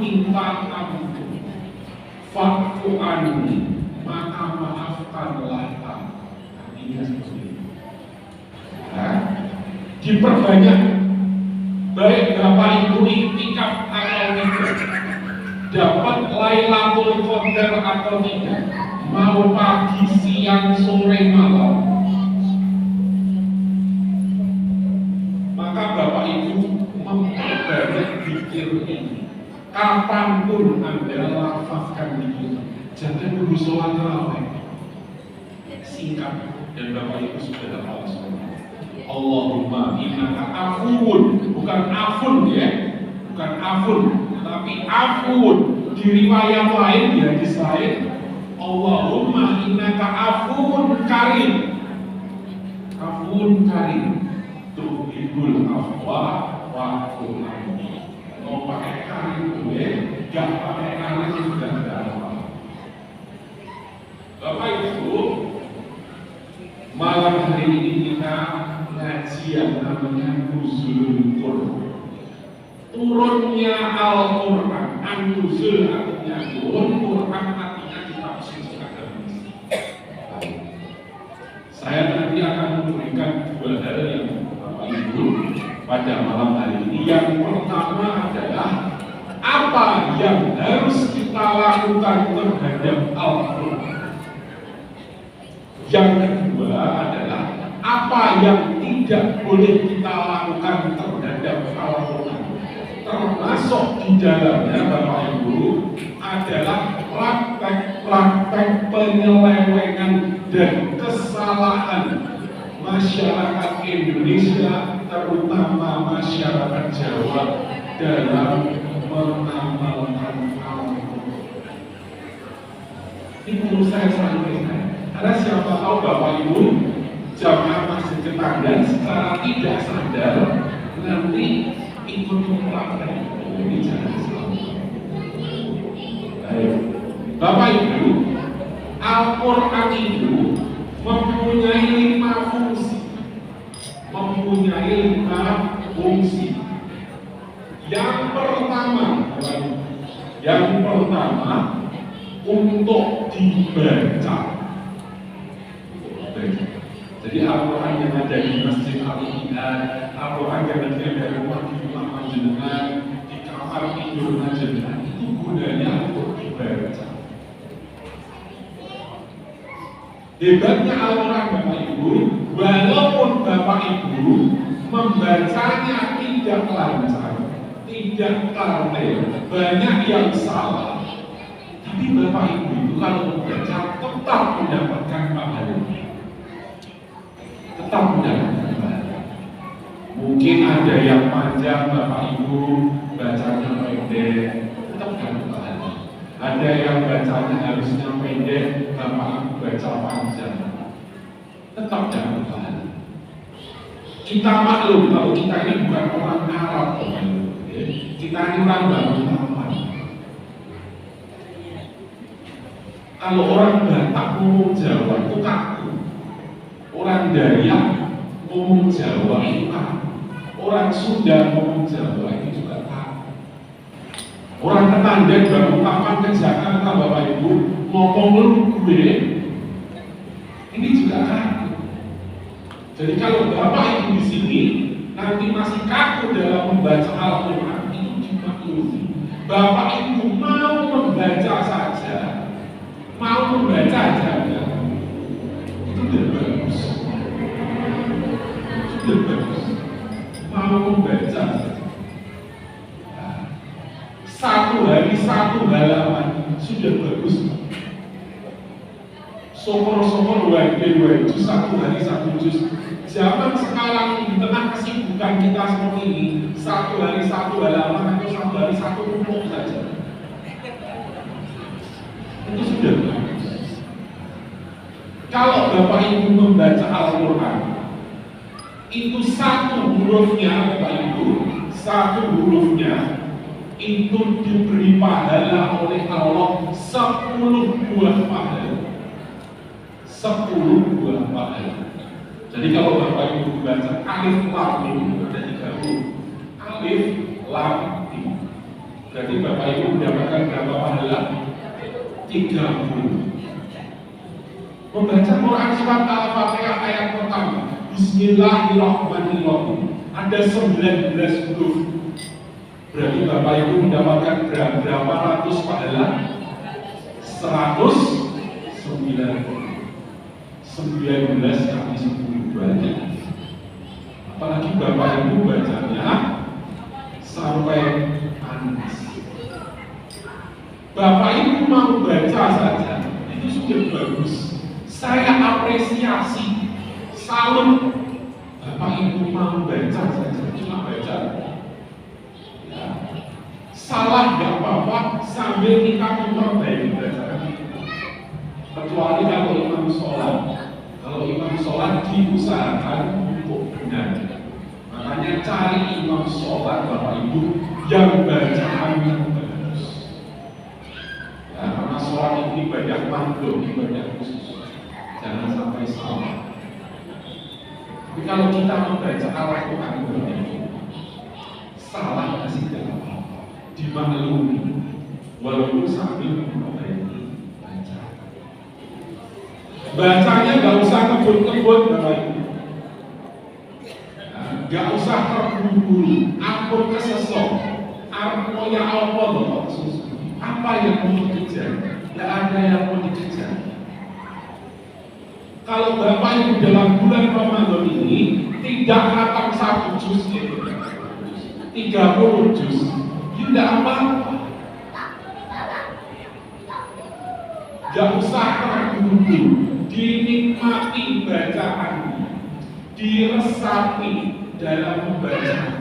minta ampun. Fa'fu anni, maka maafkanlah aku. Artinya seperti itu. Nah, diperbanyak, baik Bapak Ibu iktikaf atau tidak, dapat Lailatul Qadar atau tidak, mau pagi, siang, sore, malam, maka Bapak Ibu memperbanyak zikir ini. Kapanpun Anda lafazkan zikir, jangan dulu sholat tarawih, singkat, dan Bapak Ibu sudah hafal semua. Allahumma innaka afuun, bukan afun ya, bukan afun, tapi afuun. Di riwayat lain ya, di lain, Allahumma innaka afuun karim, afuun karim, tuhibul afwa wa'fu anni. Mau pakai karim boleh, gak pakai karim juga tidak apa. Bapak Ibu, malam hari ini kita ngaji yang namanya Nuzulul Quran. Turunnya Al-Quran, An-Nuzul artinya turun, Quran artinya ditafsir secara misi. Saya nanti akan memberikan dua hal yang Bapak Ibu pada malam hari ini. Yang pertama adalah apa yang harus kita lakukan terhadap Al-Quran. Yang kedua adalah apa yang tidak boleh kita lakukan terhadap Al-Quran. Termasuk di dalamnya Bapak Ibu adalah praktek-praktek penyelewengan dan kesalahan masyarakat Indonesia, terutama masyarakat Jawa dalam mengamalkan Al-Quran. Ini perlu saya sampaikan, karena siapa tahu Bapak Ibu jamaah masjid Ketandan secara tidak sadar nanti ikut mempraktek. Ini jangan salah. Bapak Ibu, Al-Quran itu mempunyai 5 fungsi. Yang pertama untuk dibaca. Jadi Al-Quran yang ada di Masjid Al-Iqad, Al-Quran yang ada di rumah jenengan, di kamar tidur jenengan, itu gunanya untuk dibaca. Hebatnya Al-Quran Bapak Ibu, walaupun Bapak Ibu membacanya tidak lancar, tidak tartil, banyak yang salah, tapi Bapak Ibu itu kalau membaca tetap mendapatkan pahala. Tetap mendapatkan pahala. Mungkin ada yang panjang Bapak Ibu bacanya pendek, tetap dapat pahala. Ada yang bacanya harusnya pendek, Bapak Ibu baca panjang, tetap dapat pahala. Kita maklum kalau kita ini bukan orang Arab, kita ini orang Batak. Kalau orang Batak ngomong Jawa itu kaku, orang Dayak ngomong Jawa itu kaku, orang Sunda ngomong Jawa itu juga kaku. Orang Ketandan baru kapan ke Jakarta Bapak Ibu ngomong lu gue, ini juga kaku. Jadi kalau Bapak Ibu di sini nanti masih kaku dalam membaca Al-Quran, itu dimaklumi. Bapak Ibu mau membaca saja, mau membaca saja, itu sudah bagus. Sudah bagus. Mau membaca satu hari satu halaman sudah bagus. Sokor-sokor dua juz, satu hari satu juz. Zaman sekarang di tengah kesibukan kita seperti ini, satu hari satu halaman atau satu hari satu pupuk saja, itu sudah bagus. Kalau Bapak Ibu membaca Al-Quran, itu satu hurufnya Bapak Ibu, satu hurufnya itu diberi pahala oleh Allah 10 buah pahala. 10 buah pahala. Jadi kalau Bapak Ibu baca alif lam mim, ada 3 huruf. Alif lam mim. Berarti Bapak Ibu mendapatkan berapa pahala? 30. Membaca Quran surat Al-Fatihah ayat pertama, Bismillahirrahmanirrahim, ada 19 huruf. Berarti Bapak Ibu mendapatkan berapa ratus pahala? 19 kali 10 banyak. Apalagi Bapak Ibu bacanya sampai panas. Bapak Ibu mau baca saja itu sudah bagus. Saya apresiasi, salut. Bapak Ibu mau baca saja, cuma baca. Ya. Salah nggak apa-apa sambil kita memperbaiki bacaan. Kecuali kalau imam sholat. Kalau imam sholat diusahakan untuk benar. Makanya cari imam sholat Bapak Ibu yang bacaannya bagus. Ya, karena sholat ini banyak makhluk, banyak khusus. Jangan sampai salah. Tapi kalau kita membaca Al-Quran salah masih tidak apa-apa, dimaklumi, walaupun sambil memperbaiki bacaan. Bacanya nggak usah kebut-kebut, Bapak Ibu. Nggak usah terburu-buru, ampun kesesok. Artinya apa loh? Apa yang mau dikejar? Tidak ada yang mau dikejar. Kalau Bapak Ibu dalam bulan Ramadan ini tidak khatam 1 juz, 30 juz, tidak apa-apa. Tidak usah terburu-buru, dinikmati bacaan, diresapi dalam membaca.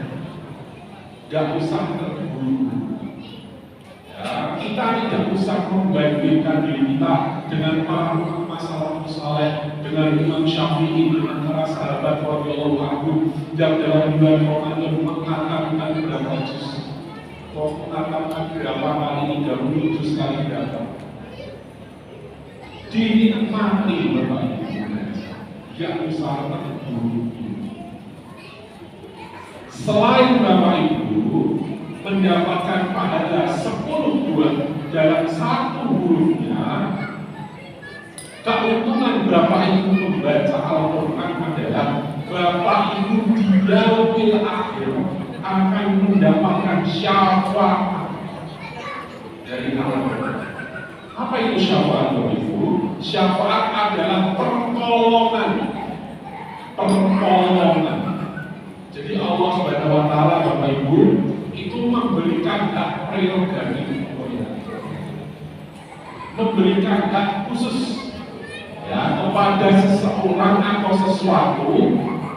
Tidak usah terburu-buru. Ya, kita tidak usah membandingkan diri kita dengan para masalah saleh, dengan Imam Syafi'i, dengan para sahabat radhiyallahu anhu yang dalam bulan Ramadan mengatakan berapa juz, mengatakan berapa kali 30 juz kali berapa. Dinikmati Bapak Ibu, tidak usah terburu-buru. Selain Bapak Ibu mendapatkan pahala 10 buah dalam 1 hurufnya, keuntungan Bapak Ibu membaca Al-Quran adalah Bapak Ibu di yaumil akhir akan mendapatkan syafaat dari Allah. Apa itu syafaat Bapak Ibu? Syafaat adalah pertolongan. Pertolongan. Jadi Allah Subhanahu wa taala Bapak Ibu itu memberikan hak prerogatif, memberikan hak khusus ya kepada seseorang atau sesuatu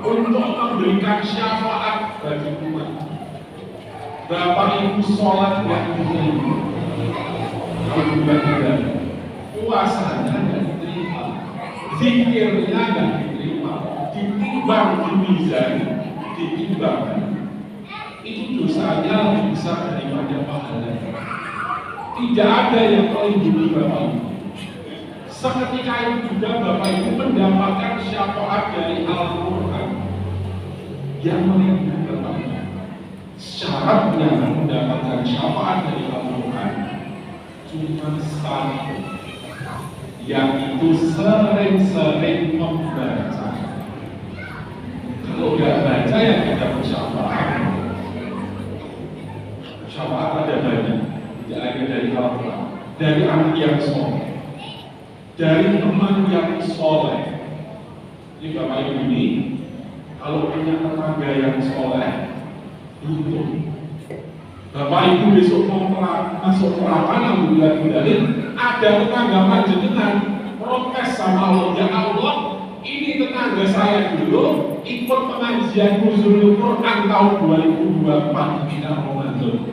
untuk memberikan syafaat bagi umat. Bapak Ibu sholat yang diterima, alhamdulillah tidak, puasanya tidak diterima, zikirnya tidak diterima, ditimbang di mizan, ditimbang. Itu dosanya lebih besar daripada pahalanya. Tidak ada yang melindungi Bapak Ibu. Seketika itu juga Bapak Ibu mendapatkan syafaat dari Al-Quran yang melindungi Bapak Ibu. Syaratnya mendapatkan syafaat dari Al-Quran cuma satu, yaitu sering-sering membaca. Kalau nggak baca ya tidak dapat syafaat. Syafaat ada banyak, tidak hanya dari Al-Quran, dari anak yang soleh, dari teman yang soleh. Jadi Bapak Ibu ini, kalau punya tetangga yang soleh, beruntung. Bapak Ibu besok mau masuk neraka, alhamdulillah, ada tetangga panjenengan protes sama Allah, ya Allah, ini tetangga saya dulu ikut pengajian Nuzulul Quran tahun 2024 di Ramadan.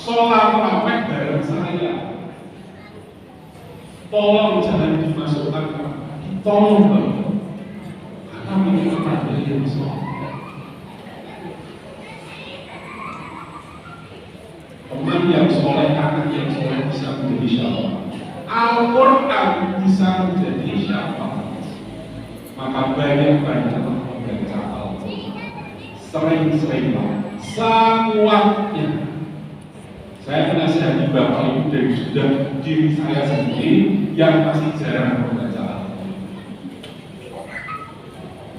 Sholat tarawih bareng saya. Tolong jangan dimasukkan, tolong Bapak, karena ini tetangga yang soleh. Teman yang soleh, anak yang soleh bisa menjadi syafaat. Al-Quran bisa menjadi syafaat. Maka banyak-banyak membaca Al-Quran. Sering-seringlah, semuanya. Saya menasihati Bapak Ibu dan juga diri saya sendiri yang masih jarang membaca Alkitab.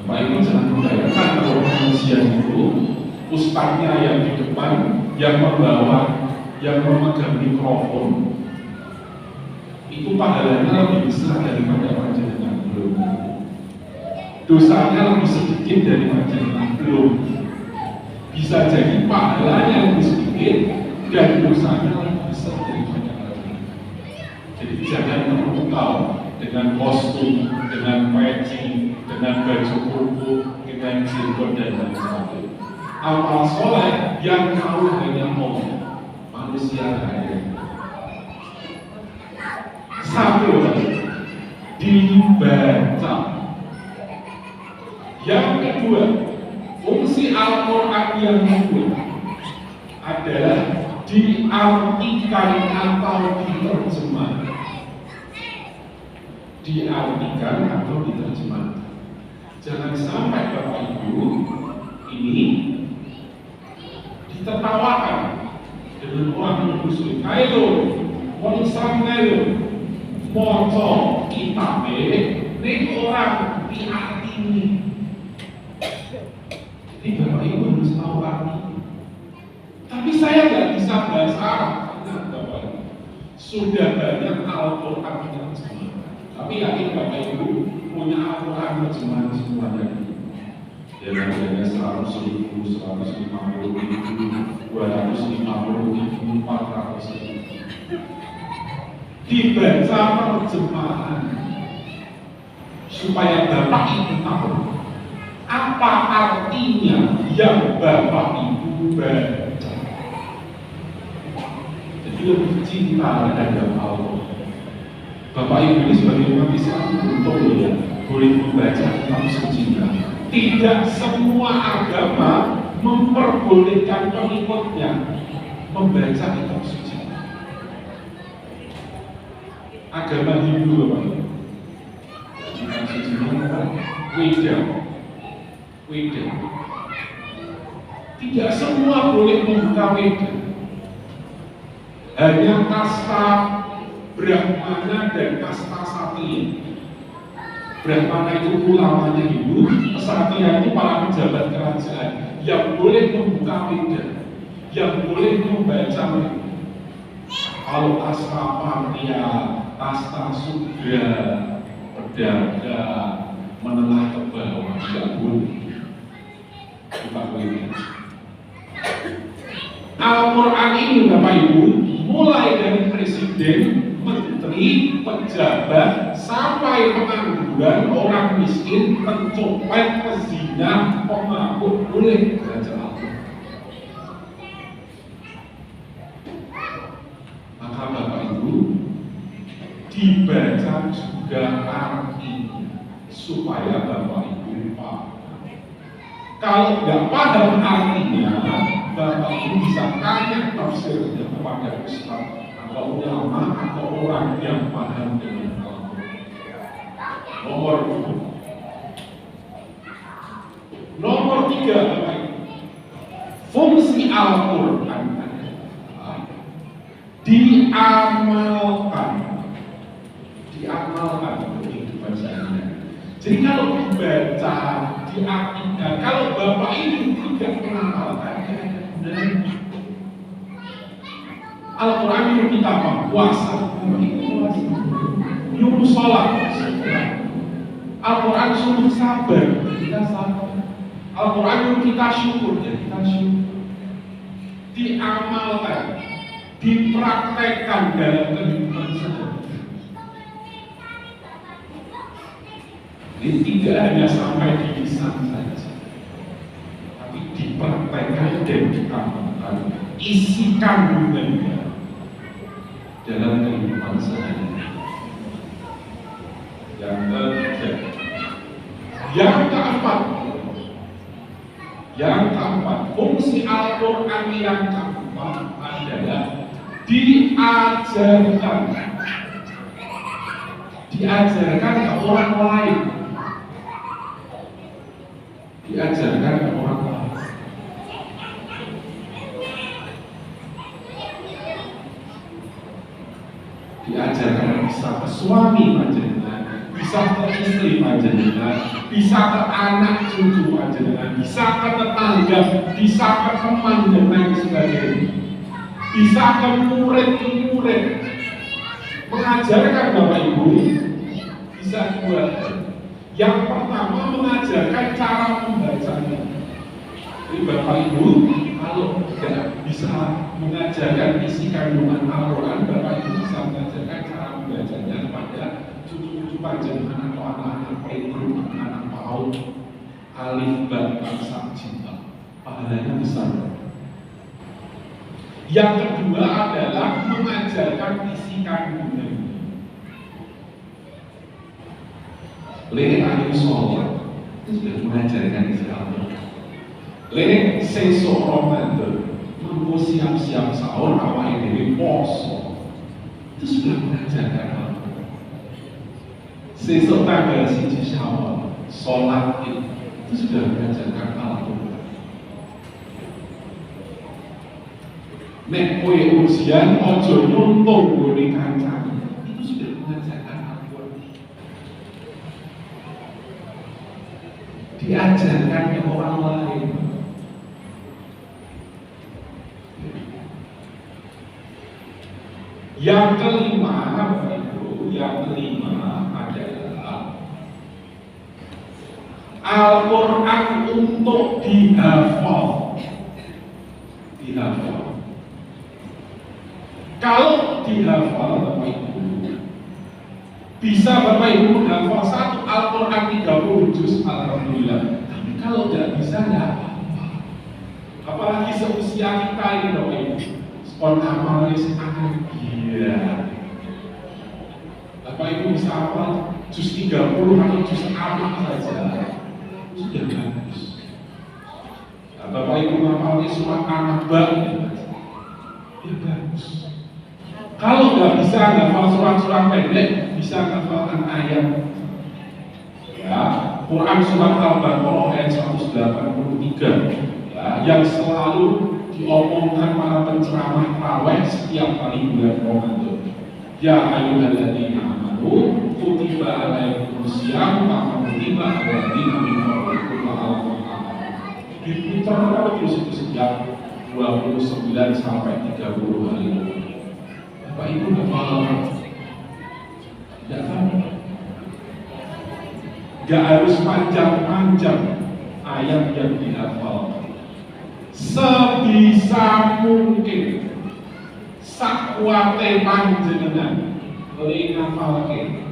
Bapak Ibu jangan membayangkan kalau pengajian itu ustaznya yang di depan, yang membawa, yang memegang mikrofon, itu pahalanya lebih besar daripada panjenengan belum. Dosanya lebih sedikit dari panjenengan belum. Bisa jadi pahalanya lebih sedikit dan dosanya lebih besar daripada panjenengan. Jadi jangan terpukau dengan kostum, dengan peci, dengan baju koko, dengan jenggot dan lain sebagainya. Amal soleh yang kau hanya mau manusia lain. Satu dibaca. Yang kedua, fungsi Al-Quran yang kedua adalah diartikan atau diterjemahkan. Diartikan atau diterjemahkan. Jangan sampai Bapak Ibu ini ditertawakan dengan orang muslim. Ayo, mau sampai moco kita nih orang diartini. Jadi Bapak Ibu harus tahu arti. Tapi saya nggak bisa bahasa Arab. Bapak Ibu sudah banyak Al-Quran yang terjemah. Tapi yakin Bapak Ibu punya Al-Quran terjemahan semuanya. Yang harganya 100.000, 150.000, 250.000, 400.000. Dibaca terjemahan supaya Bapak Ibu tahu apa artinya yang Bapak Ibu baca. Jadi lebih cinta terhadap Allah. Bapak Ibu ini sebagai umat Islam betul ya, boleh membaca kitab suci. Tidak semua agama memperbolehkan pengikutnya membaca kitab suci. Agama Hindu Bapak Ibu, kitab suci Weda. Tidak semua boleh membuka Weda. Hanya kasta Brahmana dan kasta Satria. Brahmana itu ulamanya Hindu, Satria itu para pejabat kerajaan yang boleh membuka Weda, yang boleh membaca Weda. Kalau kasta Patria, kasta Sudra, pedagang, menengah ke bawah tidak boleh buka Weda. Al-Quran ini Bapak Ibu mulai dari presiden, menteri, pejabat, sampai pengangguran, orang miskin, pencopet, pezina, pemabuk boleh baca Al-Quran. Maka Bapak Ibu dibaca juga artinya supaya Bapak Ibu paham. Kalau nggak paham artinya, Bapak Ibu bisa tanya tafsirnya kepada ustaz atau ulama atau orang yang paham dengan Al-Quran. Nomor 3, Bapak Ibu, fungsi Al-Quran adalah diamalkan untuk kehidupan sehari-hari. Jadi kalau dibaca, diartikan, kalau Bapak Ibu tidak mengamalkan, Al-Quran itu kita apa? Puasa, nyuruh sholat. Al-Quran suruh sabar, kita sabar. Al-Quran itu kita syukur, ya kita syukur. Diamalkan, dipraktekkan dalam kehidupan sehari-hari. Ini tidak hanya sampai di lisan saja, tapi dipraktekkan dan diamalkan, isi kandungannya dalam kehidupan sehari-hari. Yang ketiga, yang keempat, fungsi Al-Quran yang keempat adalah diajarkan ke orang lain. Diajarkan ke orang lain. diajarkan bisa ke suami panjenengan, bisa ke istri panjenengan, bisa ke anak cucu panjenengan, bisa ke tetangga, bisa ke teman dan lain sebagainya, bisa ke murid-murid. Mengajarkan Bapak Ibu bisa dua. Yang pertama mengajarkan cara membacanya. Jadi Bapak Ibu kalau tidak bisa mengajarkan isi kandungan Al-Quran, Bapak Ibu bisa mengajarkan cara membacanya kepada cucu-cucu panjenengan atau anak-anak playgroup, anak PAUD, alif ba ta cinta, pahalanya besar. Yang kedua adalah mengajarkan isi kandungan. Lene ahli sholat itu sudah mengajarkan isi Al-Quran. Lene sesuk Ramadan mampu siap-siap sahur awal ini poso itu sudah mengajarkan Al-Quran. Sesuk tanggal 1 Syawal sholat itu sudah mengajarkan Al-Quran. Nek kowe ujian ojo nyuntung gone kancane itu sudah mengajarkan Al-Quran. Diajarkan ke orang lain. Yang kelima, yang kelima adalah Al-Quran untuk dihafal. Dihafal. Kalau dihafal Bapak Ibu, bisa Bapak Ibu menghafal satu Al-Quran 30 juz, alhamdulillah. Tapi kalau tidak bisa, tidak apa-apa. Apalagi seusia kita ini Bapak Ibu, spontanis akan gila. Bapak Ibu bisa hafal juz 30 atau juz apa saja, sudah bagus. Nah, Bapak Ibu menghafalnya surat An-Naba, ya bagus. Kalau nggak bisa hafal surat-surat pendek, bisa hafalkan ayat. Ya, Quran surat Al-Baqarah ayat 183. Ya, yang selalu diomongkan para penceramah tarawih setiap kali bulan Ramadan. Ya ayyuhalladzina amanu kutiba alaikumus syiyam kama kutiba alal ladzina min qablikum la'allakum tattaqun. Diputar terus itu setiap 29 sampai 30 hari. Bapak Ibu nggak paham? Tidak paham? Gak harus panjang-panjang ayat yang dihafal. Sebisa mungkin sakwate panjenengan ngafalke.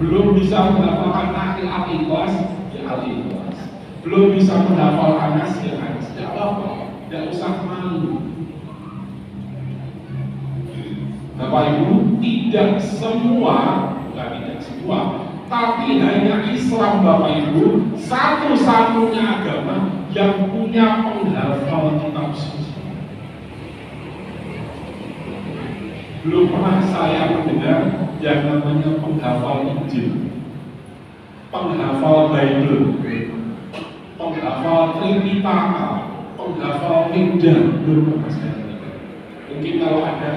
Belum bisa menghafalkan Al-Ikhlas, ya Al-Ikhlas. Belum bisa menghafalkan Nas, ya Nas. Tidak apa-apa, tidak usah malu. Bapak Ibu, tidak semua, bukan tidak semua, tapi hanya Islam Bapak Ibu satu-satunya agama yang punya penghafal kitab suci. Belum pernah saya mendengar yang namanya penghafal Injil, penghafal Bible, penghafal Tripitaka, penghafal Weda, belum pernah saya dengar. Mungkin kalau ada,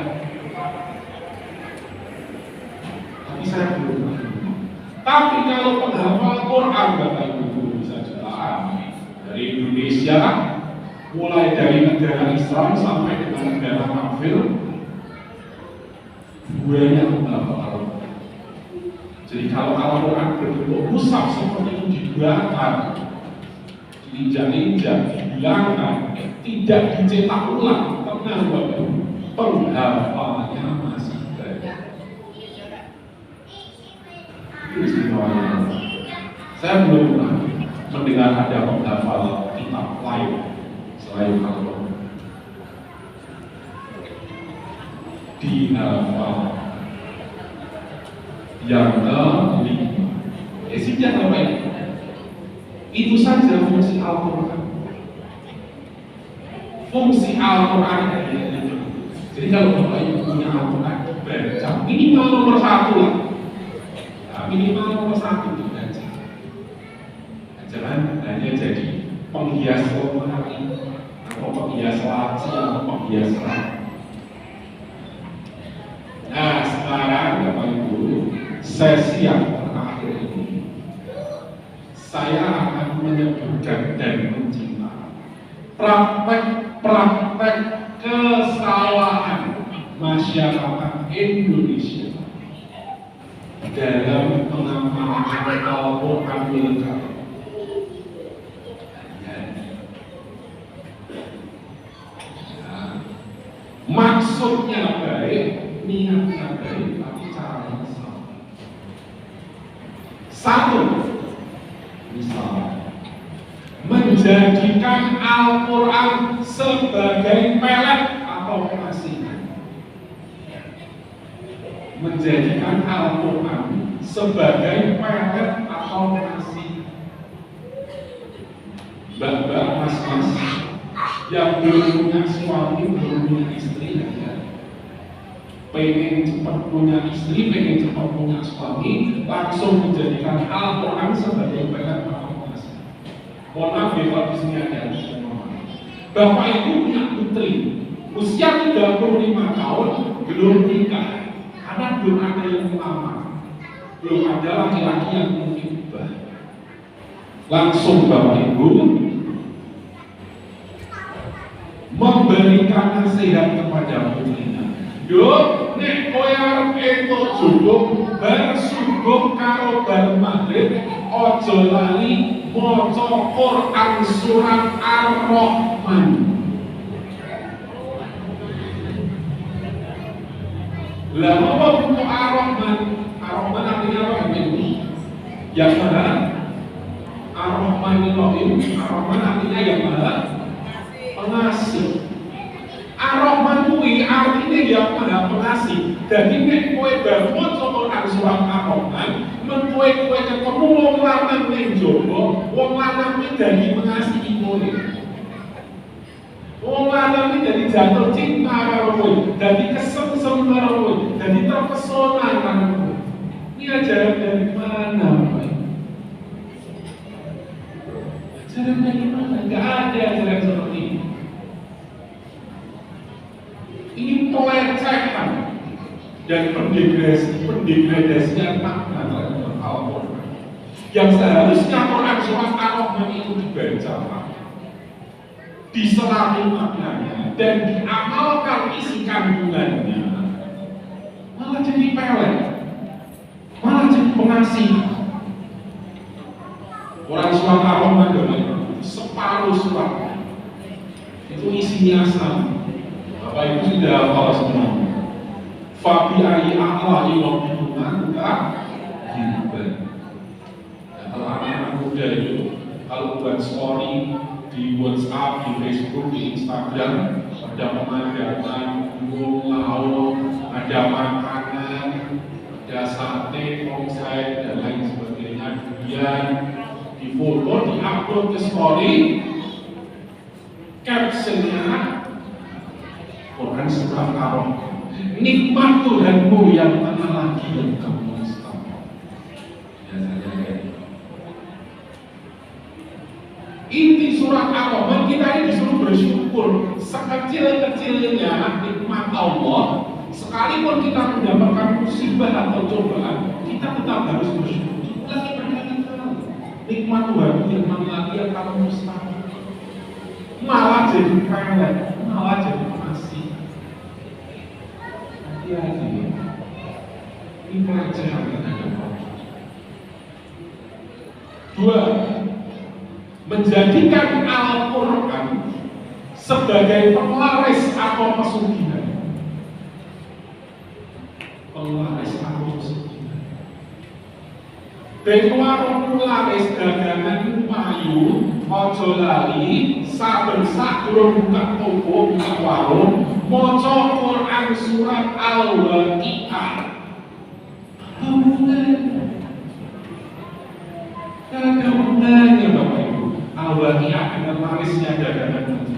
tapi saya belum pernah. Tapi kalau penghafal Quran Bapak Ibu bisa jutaan dari Indonesia, mulai dari negara Islam sampai dengan negara kafir, banyak penghafal Al-Quran. Jadi kalau Al-Quran berbentuk mushaf seperti itu dibuatkan, diinjak-injak, dihilangkan, tidak dicetak ulang, tenang Bapak Ibu, penghafalnya masih banyak. Saya belum pernah mendengar ada penghafal kitab lain selain Al-Quran. Dihafal. Yang kelima, isinya apa ini? Itu saja fungsi Al-Quran. Fungsi Al-Quran itu. Jadi kalau Bapak Ibu punya Al-Quran, baca minimal nomor 1 lah. Minimal nomor 1 dibaca. Jangan hanya jadi penghias lemari atau penghias laci atau penghias rak. sesi yang terakhir ini, saya akan menyebutkan dan mencintai praktek-praktek kesalahan masyarakat Indonesia dalam pengamalkan Al-Quran lengkap. Maksudnya baik, niatnya baik, tapi caranya salah. Satu, misalnya menjadikan Al-Quran sebagai pelet atau penasihat. Menjadikan Al-Quran sebagai pelet atau penasihat. Mbak-mbak, mas-mas yang belum punya suami, belum punya istri, ya. Pengen cepat punya istri, pengen cepat punya suami, langsung menjadikan Al-Quran sebagai pelet atau penasihat. Mohon maaf ya kalau di sini ada Bapak Ibu punya putri usia 35 tahun belum nikah karena belum ada yang melamar, belum ada laki-laki yang menghibah. Langsung Bapak Ibu memberikan nasihat kepada putrinya. Yo, nek kowe arep entuk jodoh bersungguh karo bar maghrib, aja lali maca Quran surat Ar-Rahman. Lah apa buku Ar-Rahman? Ar-Rahman artinya apa ini? Yang mana? Ar-Rahmanir-Rahim. Ar-Rahman artinya yang mana? Pengasih. Ar-Rahman kuwi artinya yang maha pengasih. Jadi nek kowe bar maca Quran surat Ar-Rahman, men kowe ketemu wong lanang ning njaba, wong lanang kuwi dadi mengasihi kowe. Wong lanang kuwi dadi jatuh cinta karo kowe, dadi kesengsem karo kowe, dadi terpesona karo kowe. Ini ajaran dari mana, Pak? Ajaran dari mana? Enggak ada ajaran seperti ini. Ini pelecehan dan pendegradasian makna terhadap Al-Quran. Yang seharusnya Quran surat Ar-Rahman itu dibaca, diselami maknanya dan diamalkan isi kandungannya, malah jadi pelet, malah jadi pengasih. Quran surat Ar-Rahman separuh surat itu isinya sama. Bapak Ibu sudah hafal semua. Fabi ayi a'la'i rabbikuma tukadziban. Kalau anak-anak muda itu kalau buat story di WhatsApp, di Facebook, di Instagram, ada pemandangan gunung, laut, ada makanan, ada sate, omset, dan lain sebagainya. Kemudian di foto, di-upload ke story, captionnya Quran surat Ar-Rahman. Nikmat Tuhanmu yang mana lagi yang kamu istimewa. Inti surat Ar-Rahman kita ini disuruh bersyukur sekecil-kecilnya nikmat Allah. Sekalipun kita mendapatkan musibah atau cobaan, kita tetap harus bersyukur. Lagi berkali-kali nikmat Tuhanmu yang mana lagi yang kamu istimewa. Malah jadi pelet, malah jadi pengasih. Hati-hati, ini pelecehan terhadap Allah. Dua, menjadikan Al-Quran sebagai pelaris atau pesugihan. Pelaris atau pesugihan. Ben warung pelaris dagangan payu, ojo lali, saben sadurung buka toko, buka warung, maca Quran surat Al-Waqiah. Ada hubungannya Bapak Ibu. Al-Waqiah dengan larisnya dagangan.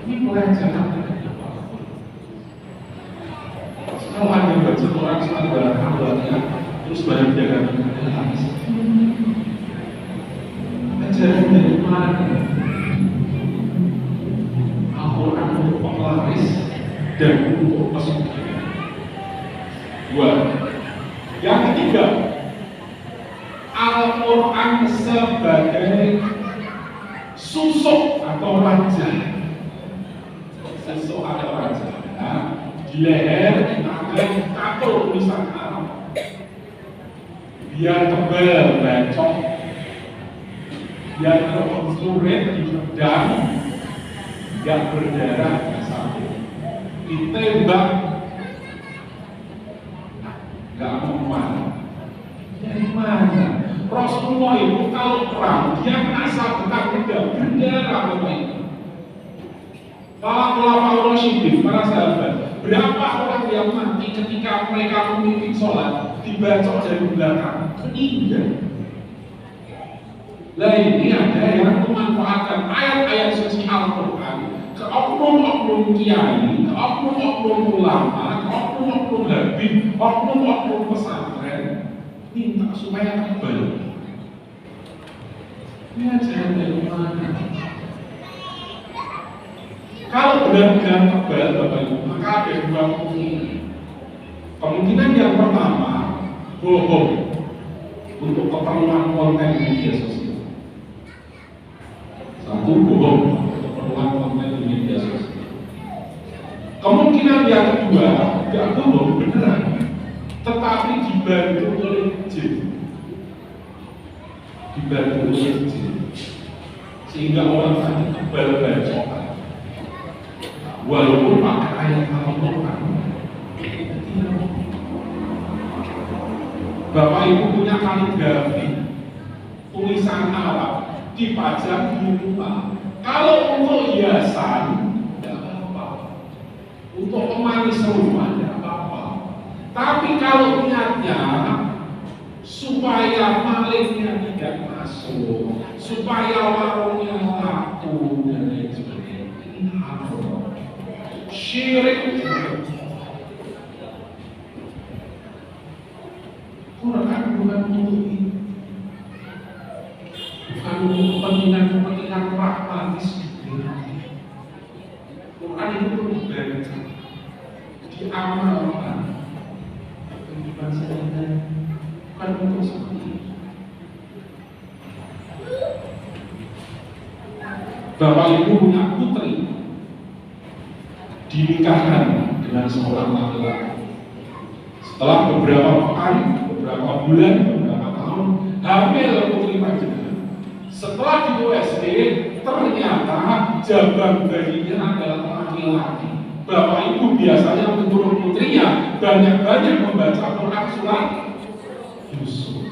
Ini pelecehan. Kalau Anda baca Quran surat Al-Waqiah, terus banyak dagangan. Ajaran dari mana? Al-Quran untuk penglaris dan untuk pesugihan. Dua. Yang ketiga, Al-Quran sebagai susuk atau raja. Susuk atau raja. Nah, di leher kita tato tulisan Arab. Biar tebal, bacok. Biar terkonstruksi dan tidak berdarah satu. Ditembak nggak aman. Dari mana? Rasulullah itu kalau perang dia asal bekas tidak berdarah apa itu. Para ulama Rasyidin, para sahabat, berapa orang yang mati ketika mereka memimpin sholat dibacok dari belakang? Meninggal. Lah ini ada yang memanfaatkan ayat-ayat suci Al-Quran ke oknum-oknum kiai, ke oknum-oknum ulama, ke oknum-oknum habib, oknum-oknum pesantren, minta supaya kembali. Ini ajaran dari mana? Kalau benar-benar kebal, Bapak Ibu, maka ada dua kemungkinan. Kemungkinan yang pertama, bohong untuk keperluan konten media sosial. Satu, bohong untuk keperluan konten media sosial. Kemungkinan yang kedua, tidak bohong beneran, tetapi dibantu oleh jin. Dibantu oleh jin. Sehingga orang tadi kebal bacokan. Walaupun pakai ayat Al-Quran. Bapak Ibu punya kaligrafi tulisan Arab dipajang di rumah. Kalau untuk hiasan tidak apa-apa, untuk pemanis rumah tidak apa-apa. Tapi kalau niatnya supaya malingnya tidak masuk, supaya warungnya laku dan lain sebagainya, ini haram. Syirik. Quran bukan untuk ini, bukan untuk kepentingan pragmatis. Quran itu perlu dibaca, diamalkan, kehidupan sehari-hari, bukan untuk seperti itu. Bapak Ibu punya putri, dinikahkan dengan seorang laki-laki. Setelah beberapa pekan, beberapa bulan, beberapa tahun, hamil putri panjenengan. Setelah di USG, ternyata jabang bayinya adalah laki-laki. Bapak Ibu biasanya menurut putrinya banyak-banyak membaca Quran surat Yusuf.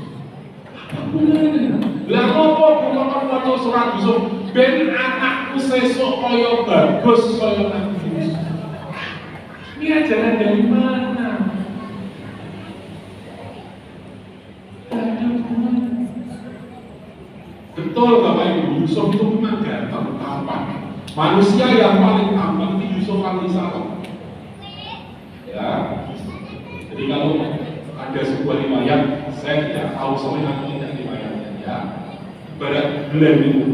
Lah apa bukan membaca surat Yusuf? Ben anakku sesuk kaya bagus kaya Nabi Yusuf. Ini ajaran dari mana? Betul Bapak Ibu, Yusuf itu memang ganteng, tampan. Manusia yang paling tampan itu Yusuf alaihissalam. Ya, jadi kalau ada sebuah riwayat, saya tidak tahu soalnya aku tidak riwayatnya. Ya, ibarat bulan itu,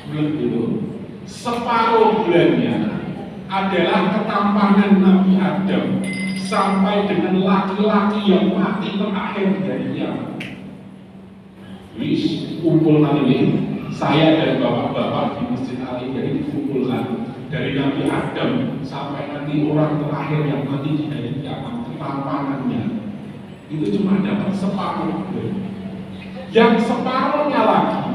bulan itu, separuh bulannya adalah ketampanan Nabi Adam sampai dengan laki-laki yang mati terakhir dari kiamat. Wis kumpul ini, saya dan bapak-bapak di Masjid Al-Hidayah dikumpulkan dari Nabi Adam sampai nanti orang terakhir yang mati di hari kiamat, ketampanannya itu cuma dapat separuh. Yang separuhnya lagi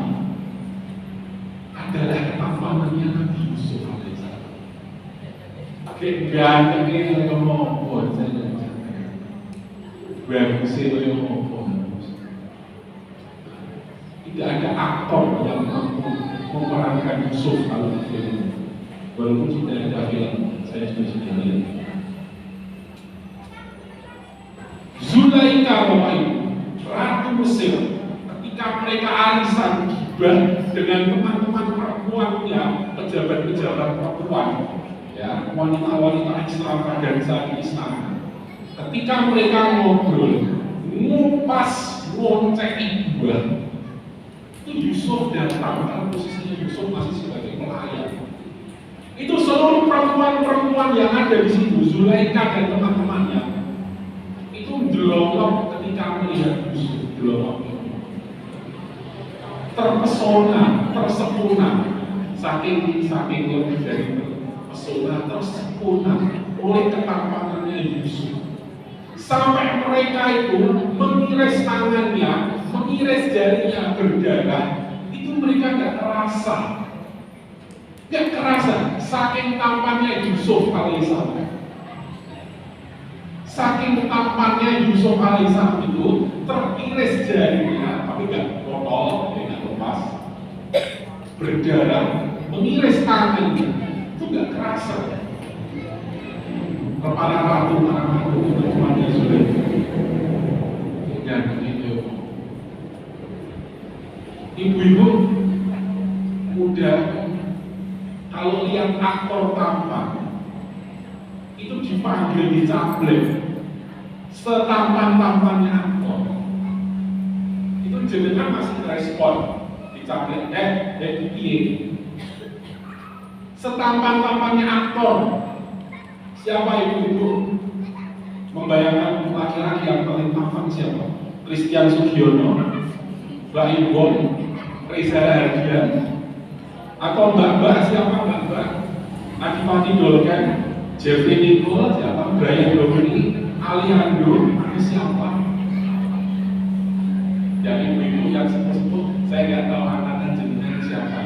adalah ketampanannya Nabi Yusuf alaihissalam. Gantengnya ngomong, saya bagusnya ngomong. Tidak ada aktor yang mampu memerankan Yusuf kalau itu. Walaupun sudah ada film, saya sudah lihat. Zulaikha Bapak Ibu, Ratu Mesir, ketika mereka arisan gibah dengan teman-teman perempuannya, pejabat-pejabat perempuan, ya, wanita-wanita Islam organisasi Islam. Ketika mereka ngobrol, ngupas ngoncek gibah. Yusuf datang, karena posisinya Yusuf masih sebagai pelayan. Itu seluruh perempuan-perempuan yang ada di situ, Zulaikha dan teman-temannya, terpesona, tersepuna, saking lebih dari pesona, tersepuna oleh ketampanannya Yusuf. Sampai mereka itu mengiris tangannya, mengiris jarinya berdarah, itu mereka nggak kerasa, saking tampannya Yusuf alaihissalam. Saking tampannya Yusuf alaihissalam itu teriris jarinya, tapi nggak potong, nggak lepas, berdarah, mengiris tangannya, itu nggak kerasa. Kepala ratu temannya sudah dan itu. Ibu-ibu muda kalau lihat aktor tampan itu dipanggil, dicaplek setampan-tampannya aktor. Itu jenengan masih respon dicaplek piye. Setampan-tampannya aktor. Siapa ibu-ibu membayangkan laki-laki yang paling tampan siapa? Christian Sugiono, Mbak Iwon, Reza Hardian, atau mbak-mbak siapa mbak-mbak? Adipati Dolken, Jeffrey Nicole, siapa? Brian Dominic, Aliando, siapa? Yang ibu-ibu yang sebut-sebut, saya nggak tahu anak-anak jenengan siapa.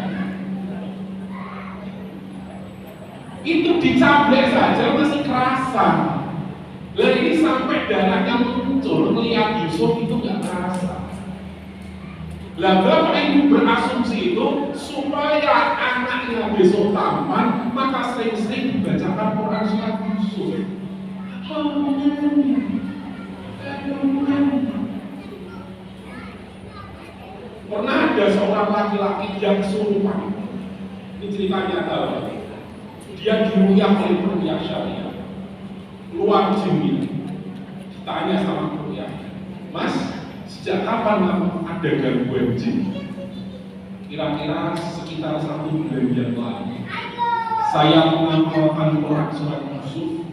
Itu dicaplek saja masih kerasa. Lah ini sampai darahnya muncul, melihat Yusuf itu nggak kerasa. Lah Bapak Ibu berasumsi itu supaya anaknya besok tampan, maka sering-sering dibacakan Quran surat Yusuf. Pernah ada seorang laki-laki yang kesurupan. Ini ceritanya tahu. Dia diruyah oleh rukyah syariah, luar jin. Tanya sama rukyah, Mas, sejak kapan ada gangguan jin? Kira-kira sekitar 1 bulan yang lalu. Saya menghafalkan Quran surat Yusuf.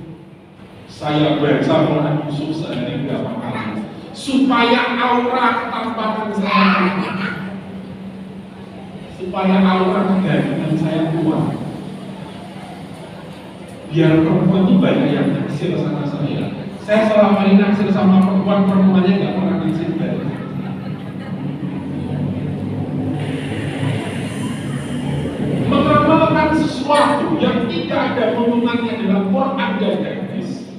Saya baca Quran Yusuf sehari berapa kali, supaya aura ketampanan saya, supaya aura kegaduhan saya keluar. Biar perempuan itu banyak yang naksir sama saya. Saya selama ini naksir sama perempuannya nggak pernah naksir balik. Mengamalkan sesuatu yang tidak ada hubungannya dengan Quran dan hadis,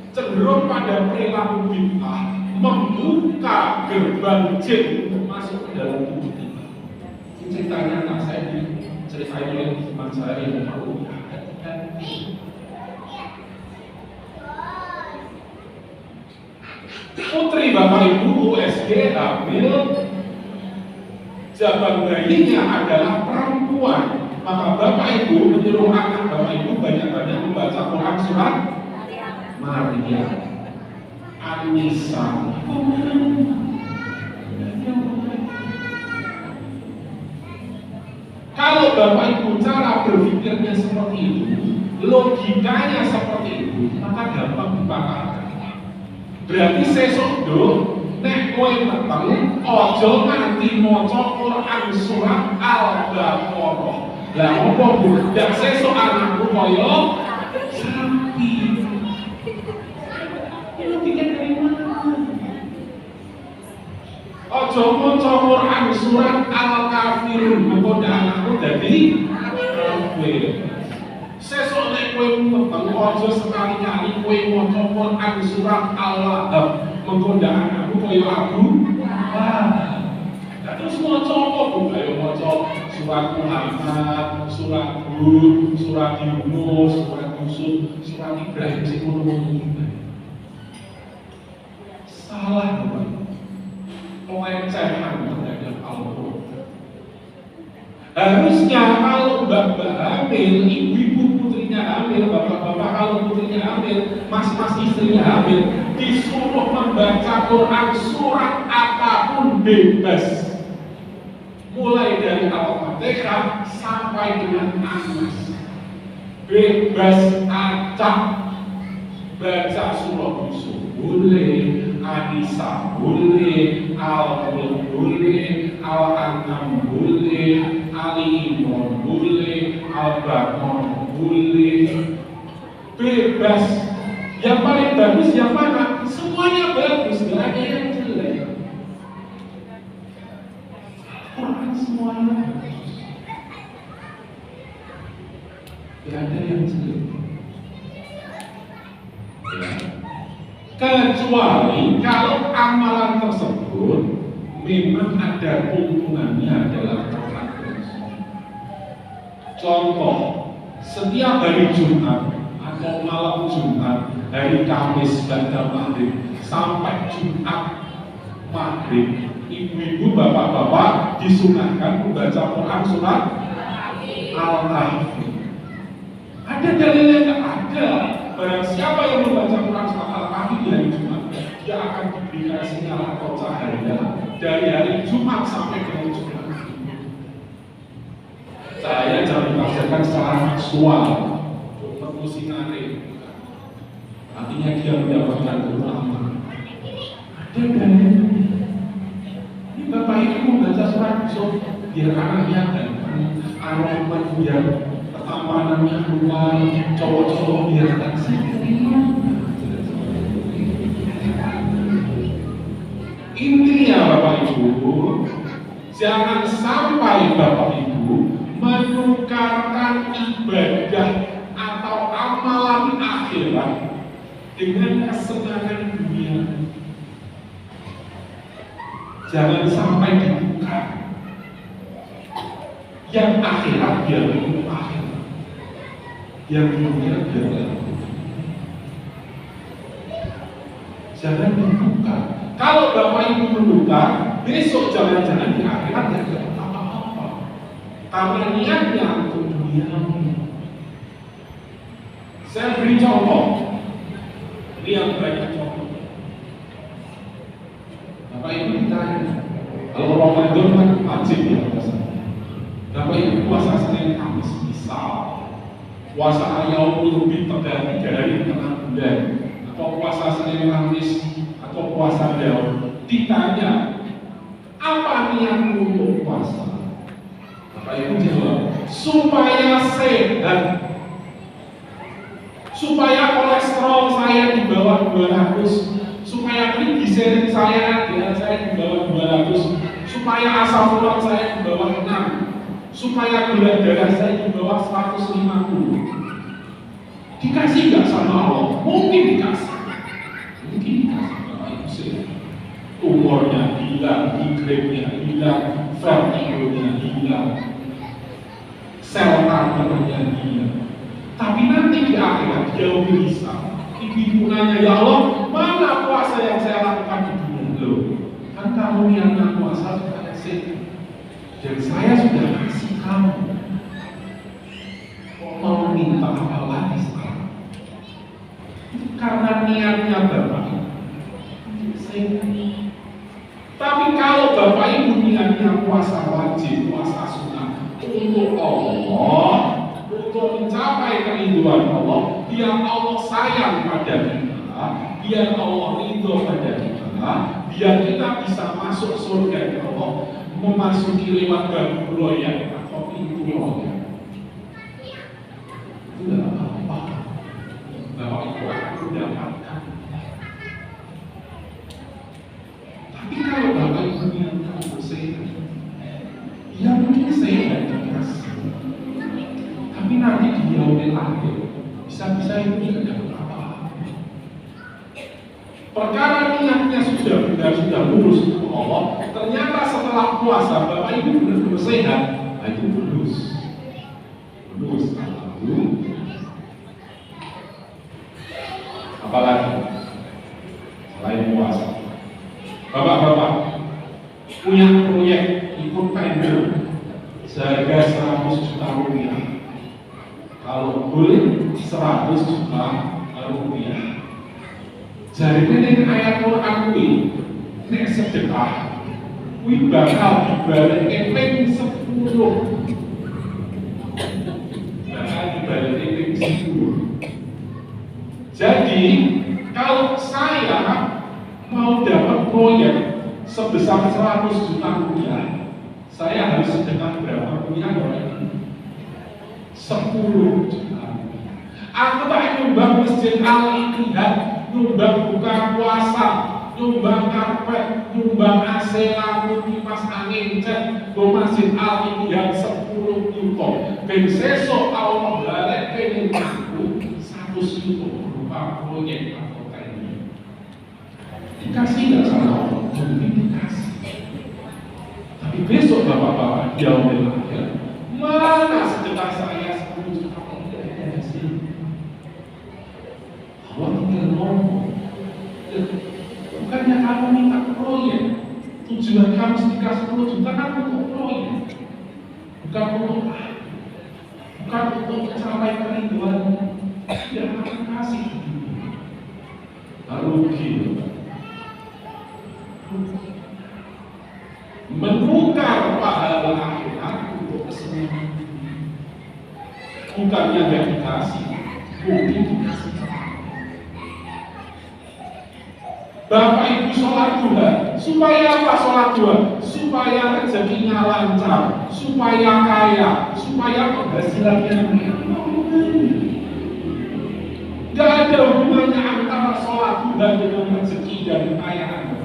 cenderung pada perilaku bid'ah, membuka gerbang jin untuk masuk ke dalam tubuh kita. Ceritanya anak saya diceritain oleh teman saya yang baru. Putri Bapak Ibu USG hamil, jaban bayinya adalah perempuan, maka Bapak Ibu menyuruh anak Bapak Ibu banyak-banyak membaca Quran surat Maria, An-Nisa. Kalau Bapak Ibu cara berpikirnya seperti itu, logikanya seperti itu, maka gampang dipahami. Berarti sesuk do nek kowe meteng aja nganti maca Quran surat Al-Baqarah. Lah opo Bu? Dak sesuk anakku kaya sapi. Itu pikir dari mana? Aja maca Quran surat Al-Kafirun, mengko anakku dadi kafir. Sesuk nek kowe meteng aja sekali-kali kowe maca Quran surat Al-Lahab, mengko anakku kaya Abu Lahab. Terus maca apa Bu? Ayo maca surat Muhammad, surat Hud, surat Yunus, surat Yusuf, surat Ibrahim, sing ngono-ngono. Salah, Bapak. Pelecehan terhadap Al-Quran. Harusnya kalau mbak-mbak hamil, ibu-ibu putrinya hamil, bapak-bapak kalau putrinya hamil, mas-mas istrinya hamil, disuruh membaca Quran surat apapun bebas. Mulai dari Al-Fatihah sampai dengan An-Nas. Bebas acak baca surah Yusuf boleh, Anissa boleh, Al-Mulk boleh, Al-An'am boleh, Ali Imran boleh, Al-Baqarah boleh. Bebas. Yang paling bagus yang mana? Semuanya bagus, nggak ada yang jelek. Quran semuanya bagus, nggak ada yang jelek. Ya. Kecuali kalau amalan tersebut memang ada keuntungannya adalah contoh, setiap hari Jumat atau malam Jumat, hari Kamis dan Maghrib sampai Jumat Maghrib, ibu-ibu, bapak-bapak disunahkan membaca Quran surat Al-Kahfi. Ada dalilnya? Nggak ada. Barang siapa yang membaca Quran surat Al-Kahfi di hari Jumat, dia akan diberikan sinyal atau cahaya dari hari Jumat sampai ke hari Jumat. Saya jangan dipaksakan secara faktual, musinare, artinya dia mendapatkan keutamaan. Ada dalilnya. Ini bapak ibu membaca surat besok biar anaknya dan anak biar ketampanannya keluar, cowok-cowok biar taksi. Intinya bapak ibu, jangan sampai bapak ibu menukarkan ibadah atau amalan akhirat dengan kesenangan dunia. Jangan sampai ditukar. Yang akhirat biar itu akhirat, yang dunia biar itu. Jangan ditukar. Kalau bapak ibu menukar, besok jangan-jangan di akhirat tidak ada apa-apa. Karena niatnya untuk dunia. Saya beri contoh. Ini yang banyak contoh. Bapak ibu ditanya, kalau Ramadan kan wajib ya puasa. Bapak ibu puasa Senin Kamis misal, puasa Yaumul Fitr dari 3 hari tengah bulan, atau puasa Senin Kamis, atau puasa Daud. Ditanya, apa niatmu untuk puasa? Bapak ibu jawab, supaya sehat, supaya kolesterol saya di bawah 200, supaya trigliserid saya di bawah 200, supaya asam urat saya di bawah 6, supaya gula darah saya di bawah 150. Dikasih nggak sama Allah? Mungkin dikasih. Mungkin dikasih. Tumornya hilang, migrainnya hilang, vertigonya hilang, sel kankernya hilang. Tapi nanti di akhirat jauh bisa. Ibu nanya, ya Allah, mana puasa yang saya lakukan di dunia? Loh, kan kamu yang puasa supaya sehat. Dan saya sudah kasih kamu. Kok mau minta apa lagi sekarang? Karena niatnya Bapak sehat. Tapi kalau Bapak Ibu niatnya puasa wajib, puasa sunnah untuk Allah, untuk mencapai kerinduan Allah, biar Allah sayang pada kita, biar Allah ridho pada kita, biar kita bisa masuk surga Allah, memasuki lewat bab royan atau pintu royan. Itu tidak apa-apa. Bapak Ibu akan mendapatkan. Tapi kalau Bapak Ibu niatkan untuk sehat, ya mungkin sehat dikasih. Tapi nanti di yaumil akhir bisa-bisa itu tidak dapat apa-apa. Perkara niatnya sudah lurus untuk Allah, ternyata setelah puasa Bapak Ibu benar-benar sehat, nah itu lurus. Apalagi selain puasa, Bapak-bapak punya proyek ikut tender seharga 100 juta rupiah. Kalau boleh 100 juta rupiah. Jadi ini ayat Quran ini sedekah. Ini bakal dibalik ping 10. Bakal dibalik ping 10. Jadi kalau saya mau dapat proyek sebesar 100 juta rupiah, saya harus sedekah berapa rupiah ya? 10 juta. Aku tak nyumbang masjid Al-Ittihad, nyumbang buka puasa, nyumbang karpet, nyumbang AC, lampu, kipas angin, cat, go masjid Al-Ittihad 10 juta. Ben sesuk Allah balik pengen aku 100 juta berupa proyek atau teknik. Dikasih nggak sama Allah? Mungkin dikasih. Tapi besok bapak-bapak jauh akhir, mana sedekah saya 10 juta Allah dikasih? Allah tinggal ngomong. Bukannya kamu minta proyek, tujuan kamu sedekah 10 juta kan untuk proyek, bukan untuk bukan untuk mencapai kerinduan yang akan kasih. Rugi, menukar pahala akhirat untuk kesenangan. Bukan yang gak dikasih, mungkin dikasih. Bapak Ibu sholat duha, supaya apa sholat duha? Supaya rezekinya lancar, supaya kaya, supaya penghasilannya banyak. Gak ada hubungannya antara sholat duha dengan rezeki dan kekayaan.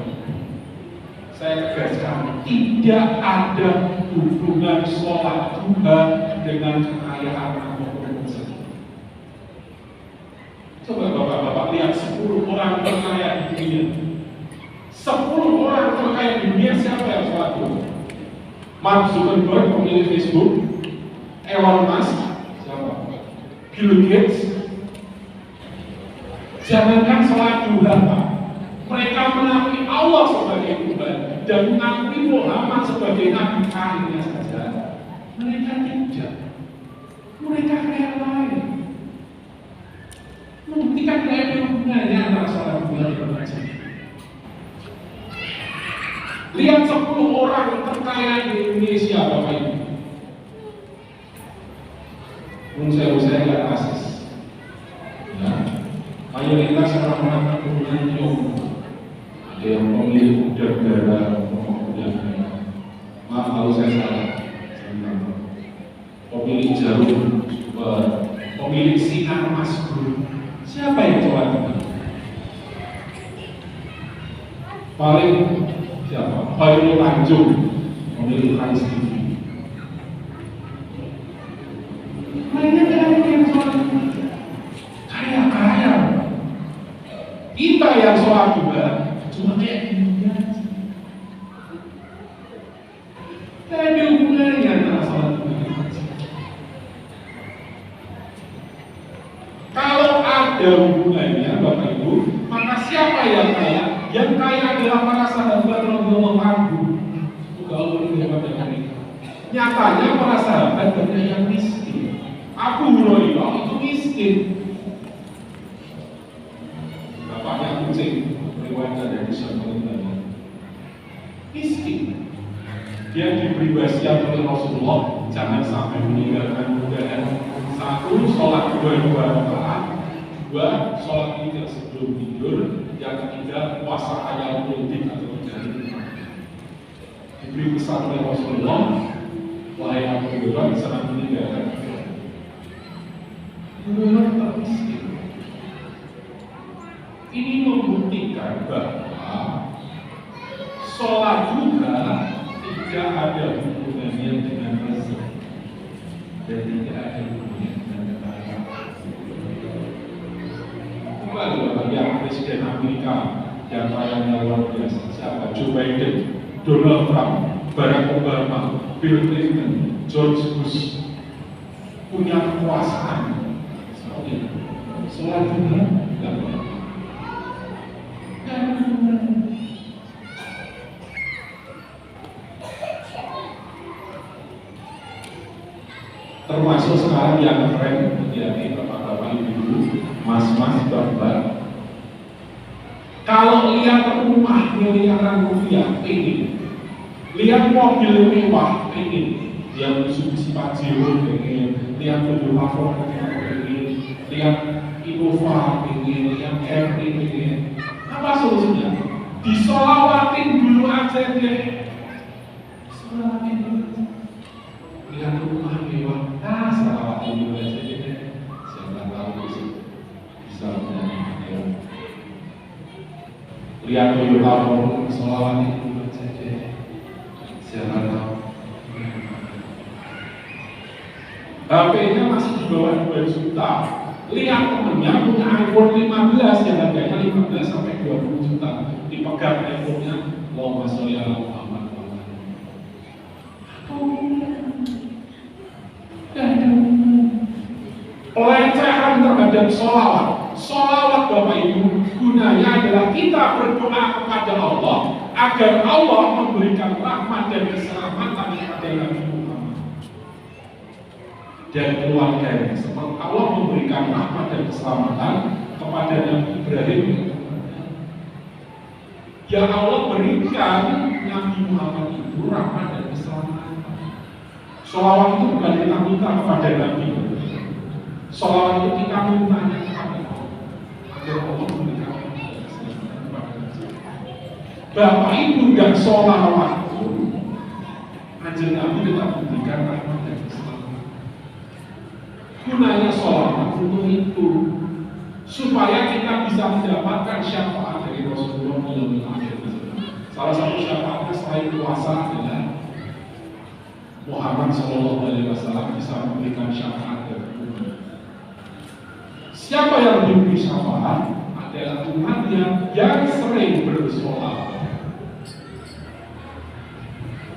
Saya tegaskan, tidak ada hubungan sholat duha dengan kekayaan atau rezeki. Coba bapak-bapak lihat 10 orang terkaya di dunia. 10 orang terkaya di dunia siapa yang sholat duha? Mark Zuckerberg, pemilik Facebook, Elon Musk, siapa? Bill Gates. Jangankan sholat duha, Pak. Mereka mengakui Allah sebagai Tuhan dan mengakui Muhammad sebagai nabi akhirnya saja. Mereka tidak. Mereka kayak lain. Membuktikan kayak hubungannya antara sholat duha dan rezeki. Lihat 10 orang terkaya di Indonesia, Bapak Ibu. Saya nggak rasis. Ya. Mayoritas orang-orang kemudian ada yang pemilik udara, maaf kalau saya salah, pemilik jarum, pemilik sinar masbur. Siapa yang coba? Paling siapa? Khairul Tanjung, pemilik Trans TV. Mereka tidak yang sholat kaya. Kita yang sholat juga cuma kayak gini aja. Tidak ada hubungannya antara sholat juga. Kalau ada hubungannya, Bapak Ibu, maka siapa yang kaya? Yang kaya adalah para sahabat Rasulullah Anhu. Kalau berdebat dengan mereka, nyatanya para sahabat banyak yang miskin. Abu Hurairah itu miskin. Bapaknya kucing, riwayat dari Syaikhul miskin. Dia diberi wasiat oleh Rasulullah, jangan sampai meninggalkan budaya. 1, sholat 2 rakaat, 2, sholat tidak sebelum tidur, yang ketiga, puasa ayam mudik atau 3 hari. Diberi pesan oleh Rasulullah, wahai Abu Hurairah, jangan meninggalkan budaya. Hurairah tak miskin. Ini membuktikan bahwa sholat juga tidak ada hubungannya dengan rezeki dan tidak ada hubungannya dengan kekayaan. Itu adalah yang Presiden Amerika yang kayanya luar biasa. Siapa? Joe Biden, Donald Trump, Barack Obama, Bill Clinton, George Bush punya kekuasaan. Sholat juga tidak boleh. Termasuk sekarang yang tren menjadi bapak-bapak ibu, mas-mas, bapak. Kalau lihat rumah miliaran rupiah, pengen. Lihat mobil mewah, pengen. Yang Mitsubishi Pajero, pengen. Lihat mobil Avro, pengen. Lihat Innova, pengen. Lihat Camry, pengen. Apa solusinya? Disolawatin dulu aja deh. Disolawatin dulu. Lihat rumah mewah, solawatin dulu aja deh. Siapa tahu bisa menjadi. Lihat dulu kamu, solawatin dulu aja deh. Siapa tahu. HP-nya masih di bawah 2 juta. Lihat temennya punya iPhone 15 yang harganya 15 sampai 20 juta. Dipegang iPhone-nya, Allahumma sholli ala Muhammad. Pelecehan terhadap sholawat. Sholawat Bapak Ibu gunanya adalah kita berdoa kepada Allah agar Allah memberikan rahmat dan keselamatan kepada Nabi Muhammad dan keluarganya. Seperti Allah memberikan rahmat dan keselamatan kepada Nabi Ibrahim. Ya Allah berikan Nabi Muhammad itu rahmat dan keselamatan. Sholawat itu bukan kita minta kepada Nabi. Sholawat itu kita mintanya kepada Allah agar Allah memberikan rahmat dan keselamatan kepada Nabi. Bapak Ibu dan sholawat itu ajar Nabi tetap memberikan rahmat dan keselamatan. Gunanya sholawat untuk itu supaya kita bisa mendapatkan syafaat dari Rasulullah SAW. Salah satu syafaatnya selain puasa adalah Muhammad SAW bisa memberikan syafaat dari umat. Siapa yang diberi syafaat adalah umatnya yang sering bersholawat.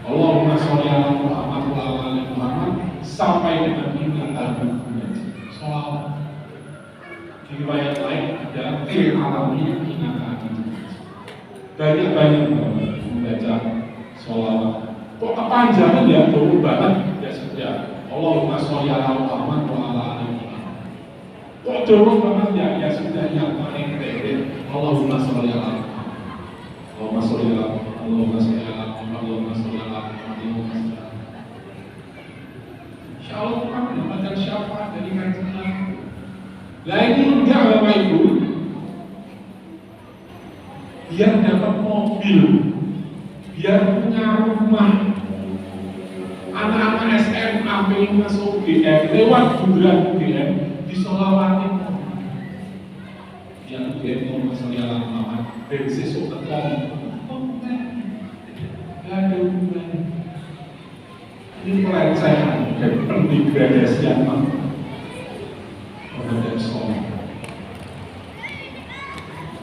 Allahumma sholli ala Muhammad wa ala ali Muhammad sampai dengan ingatan sholawat. Di riwayat lain ada alaminya ingatan. Banyak membaca sholawat. Kok kepanjangan ya, jauh banget ya sudah. Allahumma sholli ala Muhammad wa ala ali Muhammad. Kok jauh banget ya sudah yang paling pendek. Allahumma sholli ala Muhammad. Allahumma sholli ala Muhammad. Allahumma sholli ala Muhammad. Allahumma sholli ala Muhammad. Insyaallah kita mendapatkan syafaat dari Kanjeng Nabi. Lah ini enggak Bapak Ibu. Biar dapat mobil, biar punya rumah. Anak-anak SMA pengen masuk UGM, lewat bundaran UGM, disolawatin. Yang UGM mau masalah lama, dari sesuk ketemu. Gak ada hubungannya. Ini pelecehan dan pendegradasian terhadap sekolah.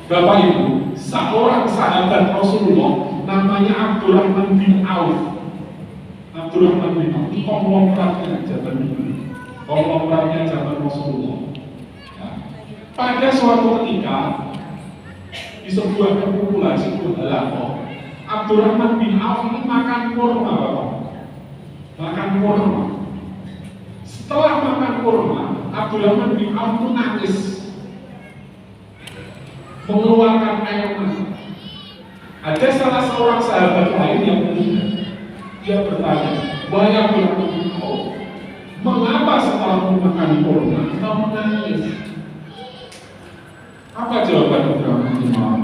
Bapak Ibu, seorang sahabat Rasulullah namanya Abdurrahman bin Auf. Abdurrahman bin Auf ini konglomeratnya zaman dulu, konglomeratnya zaman Rasulullah. Ya. Pada suatu ketika di sebuah perkumpulan, sebuah halaqah, Abdurrahman bin Auf ini makan kurma, Bapak. Makan kurma. Setelah makan kurma, Abdurrahman bin Auf itu nangis, mengeluarkan air mata. Ada salah seorang sahabat lain yang melihat. Dia bertanya, wahai Abdurrahman bin Auf, mengapa setelah makan kurma kau menangis? Apa jawaban Abdurrahman bin Auf?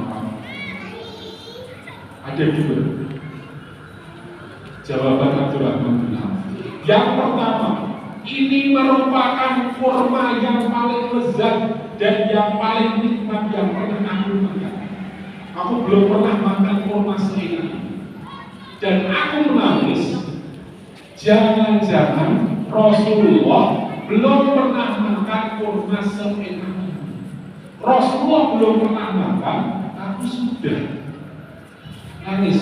Ada dua jawaban Abdurrahman bin Auf. Yang pertama, ini merupakan kurma yang paling lezat dan yang paling nikmat yang pernah aku makan. Aku belum pernah makan kurma seenak ini. Dan aku menangis. Jangan-jangan Rasulullah belum pernah makan kurma seenak ini. Rasulullah belum pernah makan, aku sudah nangis.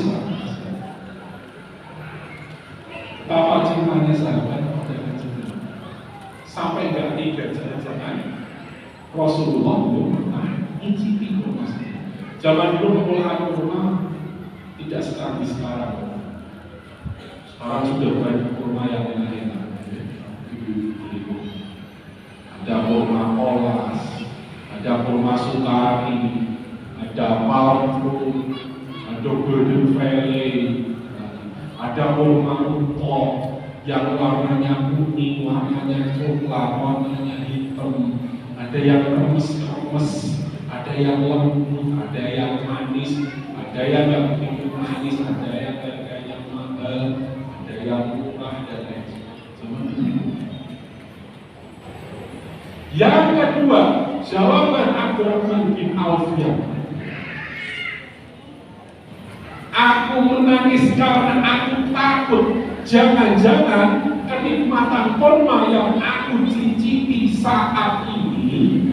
Bapak cintanya sahabat sampai gak tiga jangan-jangan Rasulullah belum pernah mencicipi kurma. Zaman dulu pengolahan kurma tidak seperti sekarang. Sekarang sudah banyak kurma yang enak-enak. Ada kurma polas, ada kurma sukari, ada palm, ada golden valley, ada kurma utuh yang warnanya kuning, warnanya coklat, warnanya hitam. Ada yang remes-remes, ada Ada yang lembut, ada yang manis, ada yang nggak begitu manis, ada yang harganya mahal, ada yang murah, dan lain sebagainya. Yang kedua, jawaban Abdurrahman bin Auf yang aku menangis karena aku takut jangan-jangan kenikmatan kurma yang aku cicipi saat ini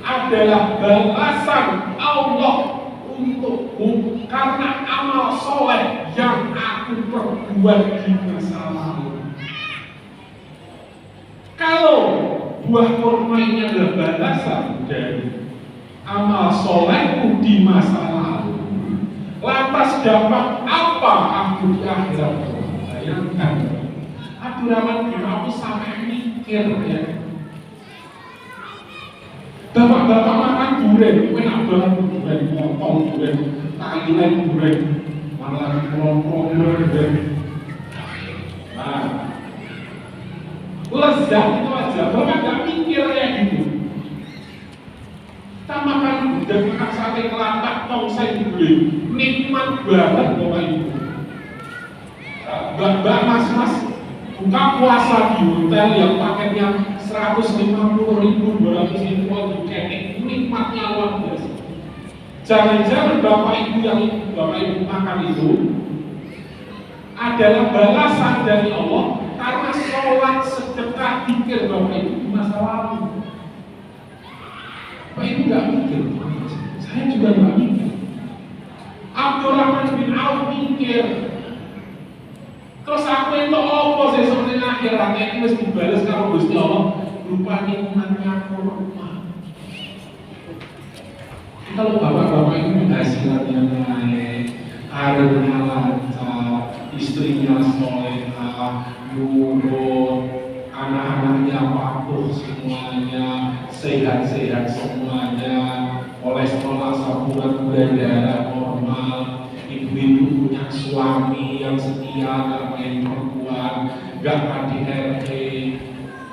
adalah balasan Allah untukku karena amal soleh yang aku perbuat di masa lalu. Kalau buah kurma ini adalah balasan dari amal solehku di masa lalu, lantas dapat apa aku di akhirat? Bayangkan, Abdurrahman bin Auf sampai mikir ya. Bapak-bapak makan durian, enak banget durian, potong durian, Thailand durian, malah kelompok durian. Nah, lezat itu aja, bapak gak mikir kayak gitu. Kita makan udah makan sate kelatak, tongseng durian, nikmat banget bapak ibu. Mbak mas buka puasa di hotel yang paketnya 150.000, 200.000 di nikmatnya luar biasa. Jangan-jangan bapak ibu yang bapak ibu makan itu adalah balasan dari Allah karena sholat sedekah pikir bapak ibu di masa lalu. Bapak ibu nggak mikir, saya juga nggak mikir. Abdurrahman bin Auf mikir. Terus aku itu apa sih sebenarnya akhiratnya ini mesti dibalas kalau Gusti Allah berupa nikmatnya kurma. Kalau bapak-bapak itu hasilnya naik, karirnya lancar, istrinya solehah, nurut, anak-anaknya patuh semuanya, sehat-sehat semuanya, kolesterol asam urat gula darah normal. Ibu-ibu punya suami yang setia, gak main perempuan, gak KDRT,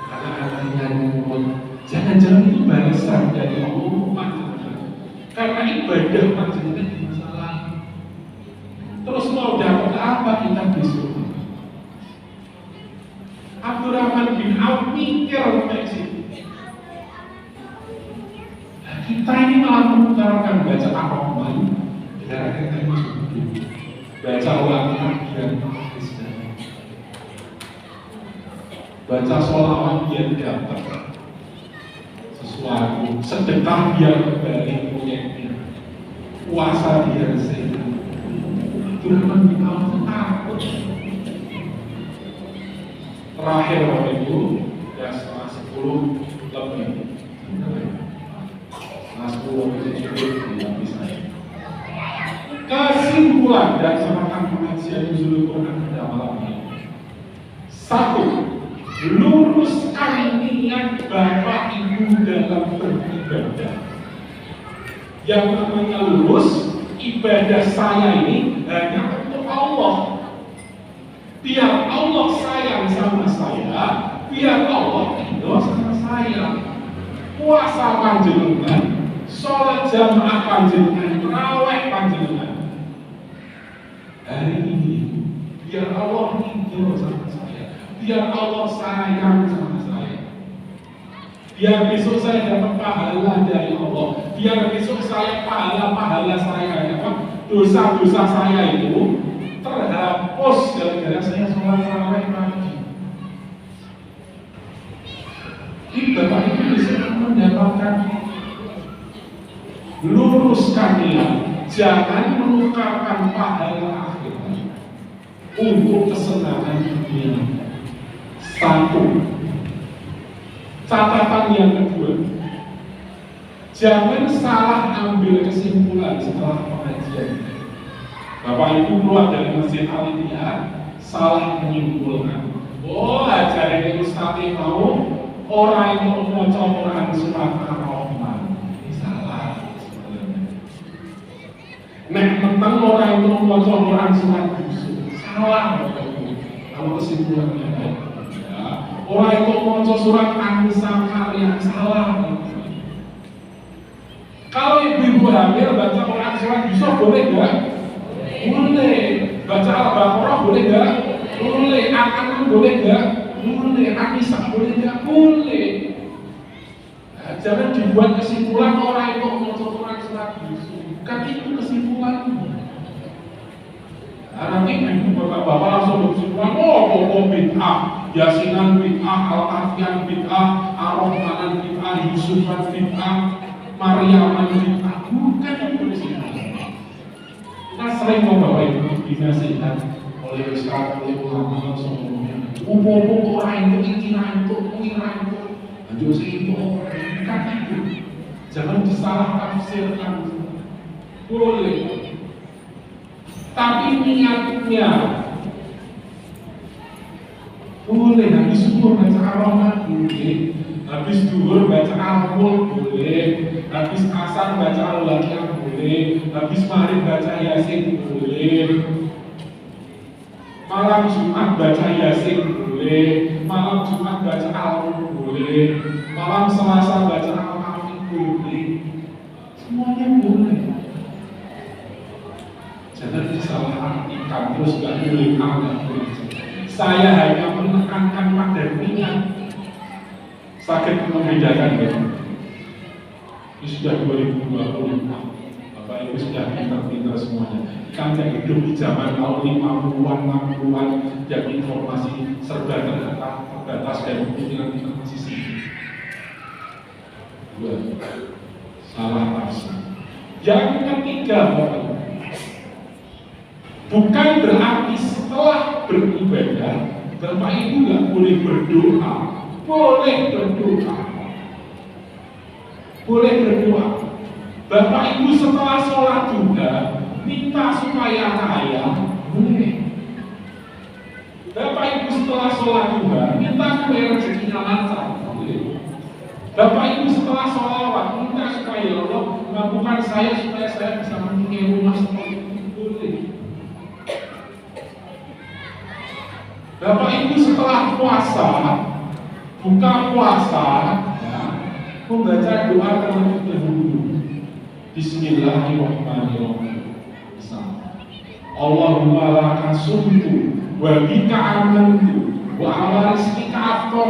anak-anaknya nurut. Jangan-jangan itu balasan dari Allah karena ibadah panjenengan di masa lalu. Terus mau dapat apa kita besok? Abdurrahman bin Auf mikir kayak situ. Nah, kita ini malah mengutarakan baca apa-apa. Kita masuk baca ulang biar baca sholawat biar dapat sesuatu, sedekah biar kembali proyeknya, puasa biar sehat. Abdurrahman bin Auf takut. Terakhir waktu itu ya setelah 10 lebih, setelah 10 itu cukup tidak saya. Kesimpulan dan semacam pengajian Nuzulul Quran pada malam ini. 1. Luruskan niat bapak ibu dalam beribadah. Yang namanya lurus, ibadah saya ini hanya untuk Allah. Biar Allah sayang sama saya, biar Allah ridho sama saya. Puasa panjenengan, sholat jamaah panjenengan, raweh panjenengan. Hari ini, biar Allah ridho sama saya, biar Allah sayang sama saya, biar besok saya dapat pahala dari Allah, biar besok saya pahala saya dapat dosa-dosa saya itu terhapus gara-gara saya sholat tarawih pagi. Ini bapak ibu bisa mendapatkan luruskan niat, jangan menukarkan pahala akhirat untuk kesenangan dunia. 1. Catatan yang kedua, jangan salah ambil kesimpulan setelah pengajian. Bapak ibu keluar dari masjid Al-Ittihad salah menyimpulkan, oh ajaran Ustaz mau orang yang mau Quran surat Ar-Rahman. Ini salah sebenarnya. Nek tentang orang yang mau Quran surat Yusuf, salah kalau kesimpulannya ya. Orang yang mau surat An-Nisa yang salah. Kalau ibu-ibu hamil baca Quran surat Yusuf boleh nggak? Boleh. Baca Al-Baqarah boleh nggak? Boleh. Al-An'am boleh nggak? Boleh. An-Nisa boleh nggak? Boleh. Nah, jangan dibuat kesimpulan orang itu mau Quran surat Yusuf. Bukan itu kesimpulannya. Nah, nanti ibu bapak-bapak langsung berkesimpulan, oh bid'ah, Yasinan bid'ah, Al-Kahfian bid'ah, Ar-Rahmanan bid'ah, Yusufan bid'ah, Maryaman bid'ah. Bukan itu kesimpulannya. Kita sering membawa itu dinasihat oleh Ustaz, oleh ulama sebelumnya. Umum orang itu mengira itu, aduh itu bukan itu. Jangan disalah tafsirkan. Boleh, tapi niatnya boleh. Habis subuh baca Ar-Rahman boleh, habis duhur baca Al-Mulk boleh, habis asar baca Al-Waqiah boleh, habis maghrib baca Yasin boleh, malam Jumat baca Yasin boleh, malam Jumat baca Al-Mulk boleh, malam Selasa baca Al-Kahfi boleh. Semuanya boleh. Jangan disalahartikan terus gak boleh anggap. Saya hanya menekankan pada niat. Sakit membedakan ya. Ini sudah 2020. Bapak Ibu sudah pintar-pintar semuanya. Kan yang hidup di zaman tahun 50-an, 60-an yang informasi serba terbatas dan kemungkinan informasi sedikit. Salah tafsir. Yang ketiga, Bapak Ibu, bukan berarti setelah beribadah Bapak Ibu nggak boleh berdoa. Boleh berdoa. Boleh berdoa. Bapak Ibu setelah sholat juga minta supaya kaya. Boleh. Bapak Ibu setelah sholat juga minta supaya rezekinya lancar. Boleh. Bapak Ibu setelah sholawat minta supaya Allah mampukan saya supaya saya bisa mempunyai rumah seperti itu. Boleh. Bapak Ibu setelah puasa, buka puasa, ya, membaca doa terlebih dahulu. Bismillahirrahmanirrahim. Allahumma laka sumtu wa bika amantu wa ala rizqika aftar.